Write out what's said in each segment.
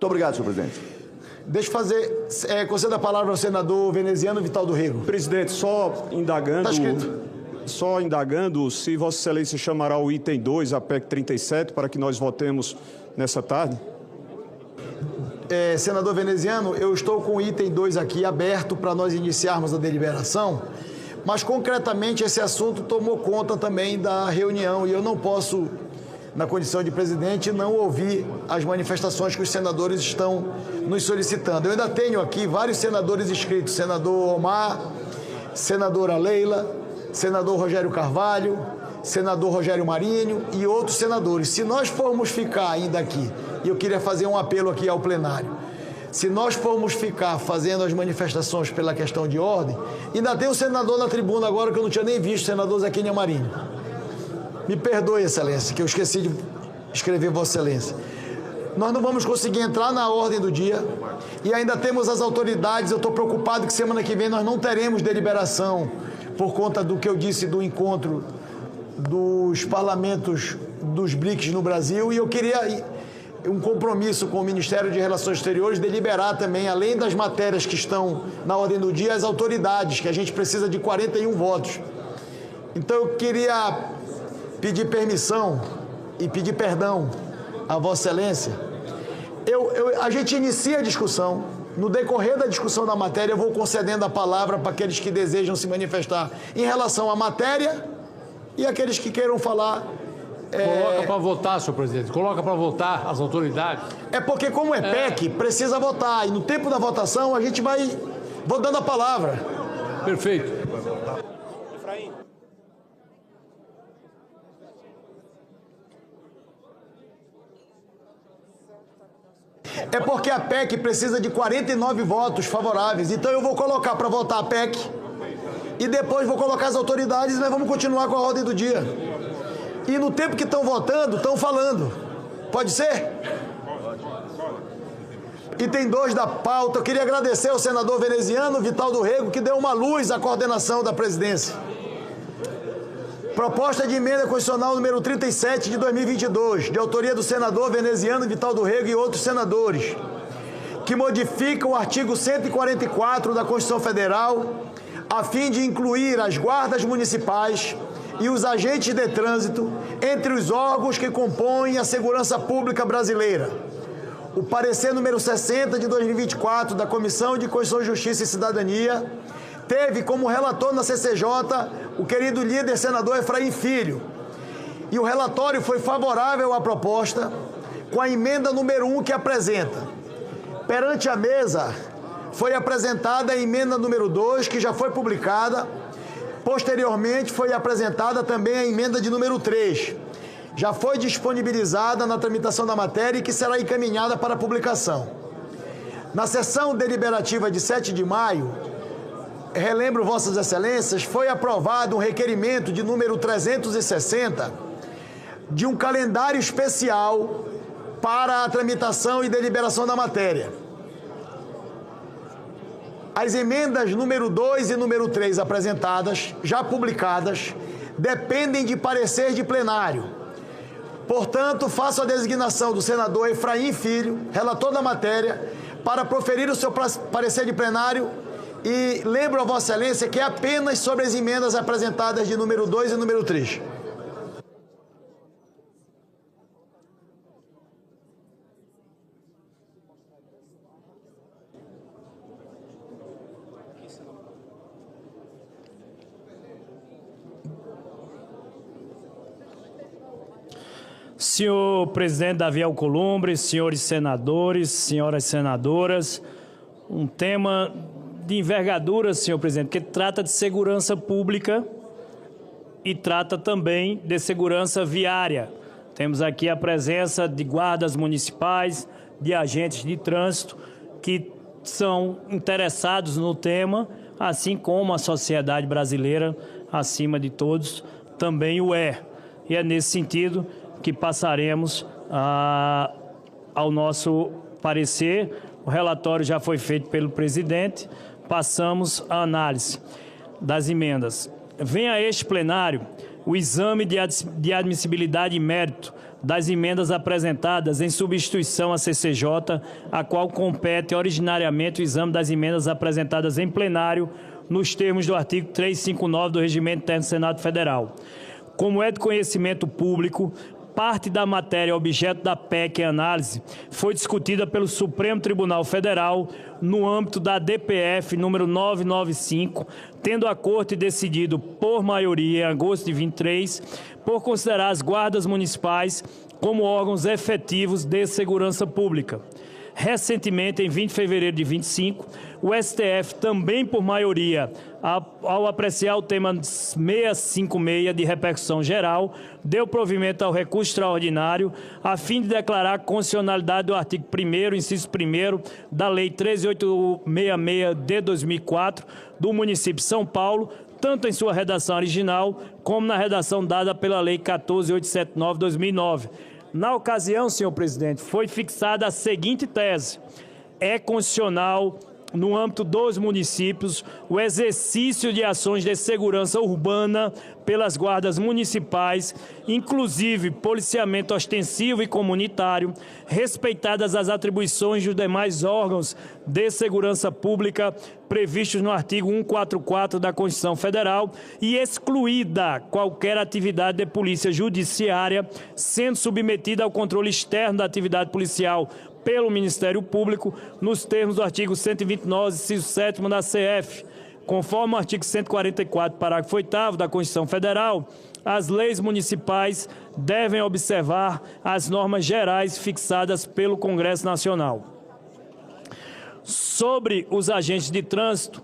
Muito obrigado, senhor presidente. Deixa eu fazer... conceda a palavra ao senador veneziano Vital do Rego. Presidente, só indagando... Está escrito. Só indagando se Vossa Excelência chamará o item 2, a PEC 37, para que nós votemos nessa tarde. Senador veneziano, eu estou com o item 2 aqui aberto para nós iniciarmos a deliberação, mas concretamente esse assunto tomou conta também da reunião e eu não posso, na condição de presidente, não ouvir as manifestações que os senadores estão nos solicitando. Eu ainda tenho aqui vários senadores inscritos, senador Omar, senadora Leila, senador Rogério Carvalho, senador Rogério Marinho e outros senadores. Se nós formos ficar ainda aqui, e eu queria fazer um apelo aqui ao plenário, se nós formos ficar fazendo as manifestações pela questão de ordem, ainda tem um senador na tribuna agora que eu não tinha nem visto, o senador Zequinha Marinho. Me perdoe, Excelência, que eu esqueci de escrever Vossa Excelência. Nós não vamos conseguir entrar na ordem do dia e ainda temos as autoridades. Eu estou preocupado que semana que vem nós não teremos deliberação por conta do que eu disse do encontro dos parlamentos dos BRICS no Brasil, e eu queria um compromisso com o Ministério de Relações Exteriores de deliberar também, além das matérias que estão na ordem do dia, as autoridades, que a gente precisa de 41 votos. Então eu queria pedir permissão e pedir perdão a Vossa Excelência. A gente inicia a discussão. No decorrer da discussão da matéria, eu vou concedendo a palavra para aqueles que desejam se manifestar em relação à matéria e aqueles que queiram falar. Coloca para votar, senhor presidente. Coloca para votar as autoridades. É porque, como é PEC, precisa votar. E no tempo da votação, a gente vou dando a palavra. Perfeito. É porque a PEC precisa de 49 votos favoráveis. Então eu vou colocar para votar a PEC e depois vou colocar as autoridades e nós vamos continuar com a ordem do dia. E no tempo que estão votando, estão falando. Pode ser? Item 2 da pauta. Eu queria agradecer ao senador veneziano Vital do Rego, que deu uma luz à coordenação da presidência. Proposta de emenda constitucional número 37 de 2022, de autoria do senador veneziano Vital do Rego e outros senadores, que modifica o artigo 144 da Constituição Federal, a fim de incluir as guardas municipais e os agentes de trânsito entre os órgãos que compõem a segurança pública brasileira. O parecer número 60 de 2024 da Comissão de Constituição, Justiça e Cidadania teve como relator na CCJ o querido líder senador Efraim Filho. E o relatório foi favorável à proposta, com a emenda número 1 que apresenta. Perante a mesa, foi apresentada a emenda número 2, que já foi publicada. Posteriormente, foi apresentada também a emenda de número 3. Já foi disponibilizada na tramitação da matéria e que será encaminhada para publicação. Na sessão deliberativa de 7 de maio, relembro Vossas Excelências, foi aprovado um requerimento de número 360 de um calendário especial para a tramitação e deliberação da matéria. As emendas número 2 e número 3 apresentadas, já publicadas, dependem de parecer de plenário. Portanto, faço a designação do senador Efraim Filho, relator da matéria, para proferir o seu parecer de plenário. E lembro a Vossa Excelência que é apenas sobre as emendas apresentadas de número 2 e número 3. Senhor presidente Davi Alcolumbre, senhores senadores, senhoras senadoras, um tema de envergadura, senhor presidente, que trata de segurança pública e trata também de segurança viária. Temos aqui a presença de guardas municipais, de agentes de trânsito que são interessados no tema, assim como a sociedade brasileira, acima de todos, também o é. E é nesse sentido que passaremos ao nosso parecer. O relatório já foi feito pelo presidente. Passamos à análise das emendas. Vem a este plenário o exame de admissibilidade e mérito das emendas apresentadas em substituição à CCJ, a qual compete originariamente o exame das emendas apresentadas em plenário, nos termos do artigo 359 do Regimento Interno do Senado Federal. Como é de conhecimento público, parte da matéria objeto da PEC em análise foi discutida pelo Supremo Tribunal Federal no âmbito da DPF número 995, tendo a Corte decidido por maioria em agosto de 23 por considerar as guardas municipais como órgãos efetivos de segurança pública. Recentemente, em 20 de fevereiro de 25, o STF, também por maioria, ao apreciar o tema 656 de repercussão geral, deu provimento ao recurso extraordinário a fim de declarar a constitucionalidade do artigo 1º, inciso 1º, da Lei 13.866 de 2004, do município de São Paulo, tanto em sua redação original, como na redação dada pela Lei 14.879 de 2009. Na ocasião, senhor presidente, foi fixada a seguinte tese: é constitucional, no âmbito dos municípios, o exercício de ações de segurança urbana pelas guardas municipais, inclusive policiamento ostensivo e comunitário, respeitadas as atribuições dos demais órgãos de segurança pública previstos no artigo 144 da Constituição Federal e excluída qualquer atividade de polícia judiciária, sendo submetida ao controle externo da atividade policial pelo Ministério Público, nos termos do artigo 129, inciso 7º da CF. Conforme o artigo 144, parágrafo 8º da Constituição Federal, as leis municipais devem observar as normas gerais fixadas pelo Congresso Nacional. Sobre os agentes de trânsito,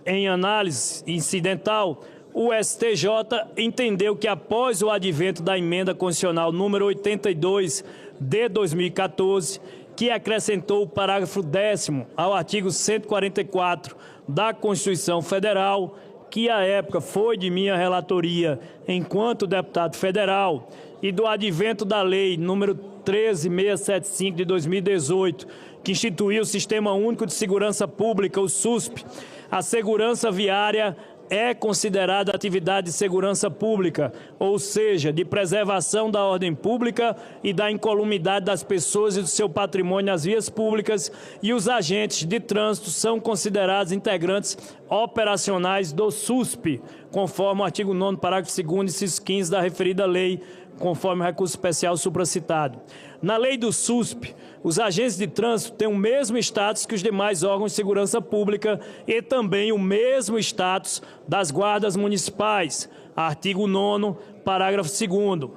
em análise incidental, o STJ entendeu que após o advento da emenda constitucional número 82 de 2014, que acrescentou o parágrafo 10º ao artigo 144 da Constituição Federal, que à época foi de minha relatoria enquanto deputado federal, e do advento da Lei número 13.675 de 2018, que instituiu o Sistema Único de Segurança Pública, o SUSP, a segurança viária é considerada atividade de segurança pública, ou seja, de preservação da ordem pública e da incolumidade das pessoas e do seu patrimônio nas vias públicas, e os agentes de trânsito são considerados integrantes operacionais do SUSP, conforme o artigo 9º, parágrafo 2º, inciso 15 da referida lei, conforme o recurso especial supracitado. Na lei do SUSP, os agentes de trânsito têm o mesmo status que os demais órgãos de segurança pública e também o mesmo status das guardas municipais. Artigo 9º, parágrafo 2º.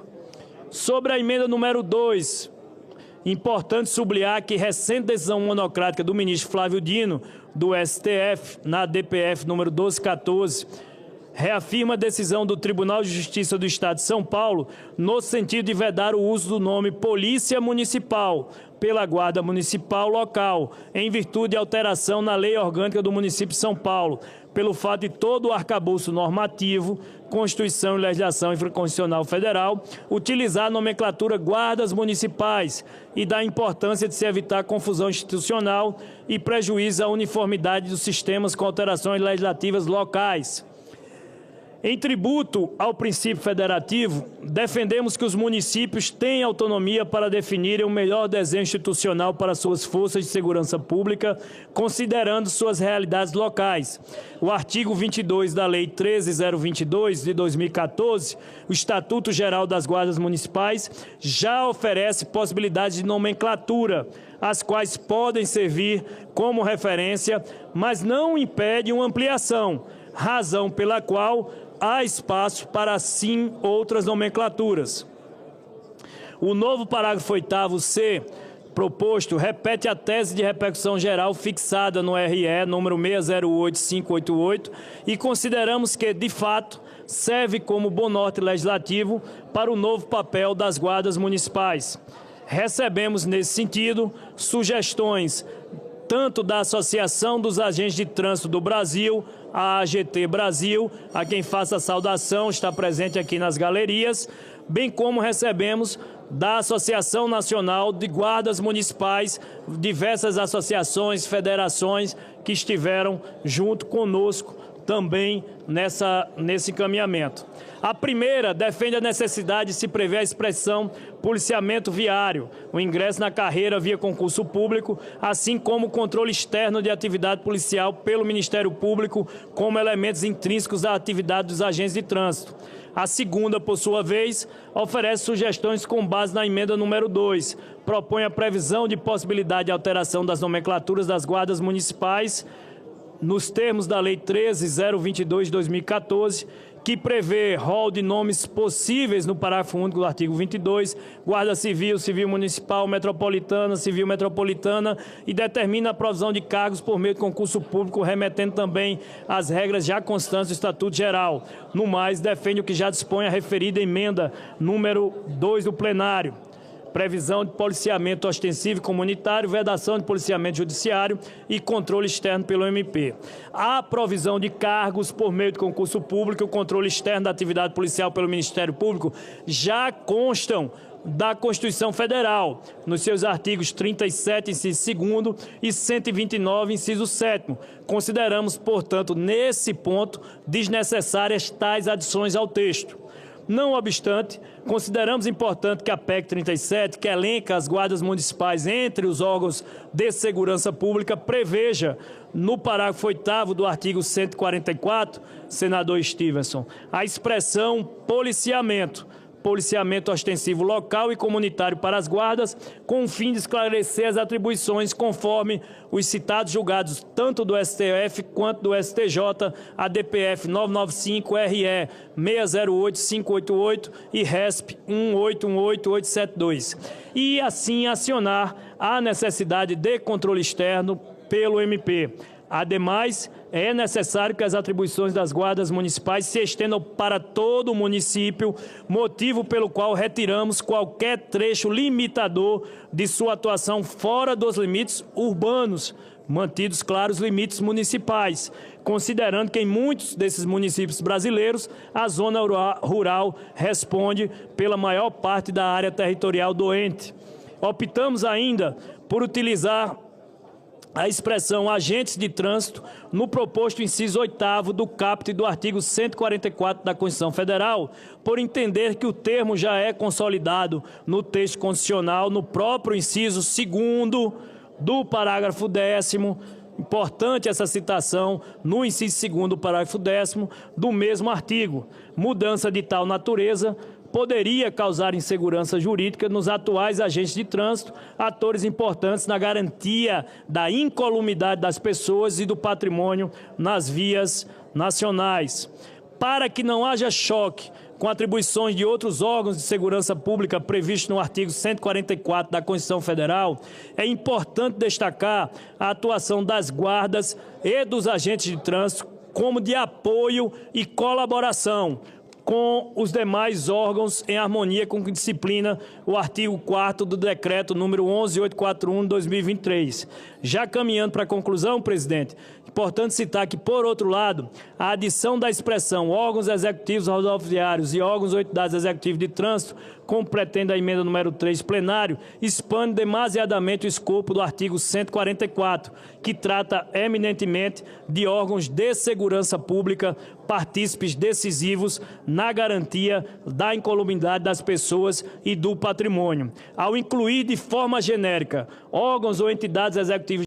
Sobre a emenda número 2, importante sublinhar que recente decisão monocrática do ministro Flávio Dino, do STF, na DPF número 1214, reafirma a decisão do Tribunal de Justiça do Estado de São Paulo no sentido de vedar o uso do nome Polícia Municipal pela Guarda Municipal local, em virtude de alteração na Lei Orgânica do município de São Paulo, pelo fato de todo o arcabouço normativo, Constituição e legislação infraconstitucional federal, utilizar a nomenclatura guardas municipais e da importância de se evitar confusão institucional e prejuízo à uniformidade dos sistemas com alterações legislativas locais. Em tributo ao princípio federativo, defendemos que os municípios têm autonomia para definirem o melhor desenho institucional para suas forças de segurança pública, considerando suas realidades locais. O artigo 22 da Lei 13.022 de 2014, o Estatuto Geral das Guardas Municipais, já oferece possibilidades de nomenclatura, as quais podem servir como referência, mas não impede uma ampliação, razão pela qual há espaço para, sim, outras nomenclaturas. O novo parágrafo 8º-C proposto repete a tese de repercussão geral fixada no RE número 608588 e consideramos que, de fato, serve como bom norte legislativo para o novo papel das guardas municipais. Recebemos, nesse sentido, sugestões tanto da Associação dos Agentes de Trânsito do Brasil, a AGT Brasil, a quem faço a saudação, está presente aqui nas galerias, bem como recebemos da Associação Nacional de Guardas Municipais, diversas associações, federações que estiveram junto conosco também nesse encaminhamento. A primeira defende a necessidade de se prever a expressão policiamento viário, o ingresso na carreira via concurso público, assim como o controle externo de atividade policial pelo Ministério Público como elementos intrínsecos da atividade dos agentes de trânsito. A segunda, por sua vez, oferece sugestões com base na emenda número 2. Propõe a previsão de possibilidade de alteração das nomenclaturas das guardas municipais nos termos da Lei 13.022 de 2014, que prevê rol de nomes possíveis no parágrafo único do artigo 22, Guarda Civil, Civil Municipal, Metropolitana, Civil Metropolitana, e determina a provisão de cargos por meio de concurso público, remetendo também às regras já constantes do Estatuto Geral. No mais, defende o que já dispõe a referida emenda número 2 do plenário. Previsão de policiamento ostensivo e comunitário, vedação de policiamento judiciário e controle externo pelo MP. A provisão de cargos por meio de concurso público e o controle externo da atividade policial pelo Ministério Público já constam da Constituição Federal, nos seus artigos 37, inciso 2º, e 129, inciso 7º. Consideramos, portanto, nesse ponto, desnecessárias tais adições ao texto. Não obstante, consideramos importante que a PEC 37, que elenca as guardas municipais entre os órgãos de segurança pública, preveja, no parágrafo 8º do artigo 144, senador Stevenson, a expressão policiamento ostensivo local e comunitário para as guardas, com o fim de esclarecer as atribuições conforme os citados julgados tanto do STF quanto do STJ, a DPF 995-RE 608-588 e RESP 1818872, e assim acionar a necessidade de controle externo pelo MP. Ademais, é necessário que as atribuições das guardas municipais se estendam para todo o município, motivo pelo qual retiramos qualquer trecho limitador de sua atuação fora dos limites urbanos, mantidos claros os limites municipais, considerando que em muitos desses municípios brasileiros a zona rural responde pela maior parte da área territorial do ente. Optamos ainda por utilizar a expressão agentes de trânsito no proposto inciso 8º do caput do artigo 144 da Constituição Federal, por entender que o termo já é consolidado no texto constitucional, no próprio inciso 2º do parágrafo 10º, importante essa citação no inciso 2º do parágrafo 10º do mesmo artigo. Mudança de tal natureza poderia causar insegurança jurídica nos atuais agentes de trânsito, atores importantes na garantia da incolumidade das pessoas e do patrimônio nas vias nacionais. Para que não haja choque com atribuições de outros órgãos de segurança pública previstos no artigo 144 da Constituição Federal, é importante destacar a atuação das guardas e dos agentes de trânsito como de apoio e colaboração com os demais órgãos em harmonia com que disciplina o artigo 4º do decreto número 11841 de 2023. Já caminhando para a conclusão, presidente, importante citar que, por outro lado, a adição da expressão órgãos executivos rodoviários e órgãos ou entidades executivas de trânsito, como pretende a emenda número 3 plenário, expande demasiadamente o escopo do artigo 144, que trata eminentemente de órgãos de segurança pública, partícipes decisivos na garantia da incolumidade das pessoas e do patrimônio. Ao incluir de forma genérica órgãos ou entidades executivas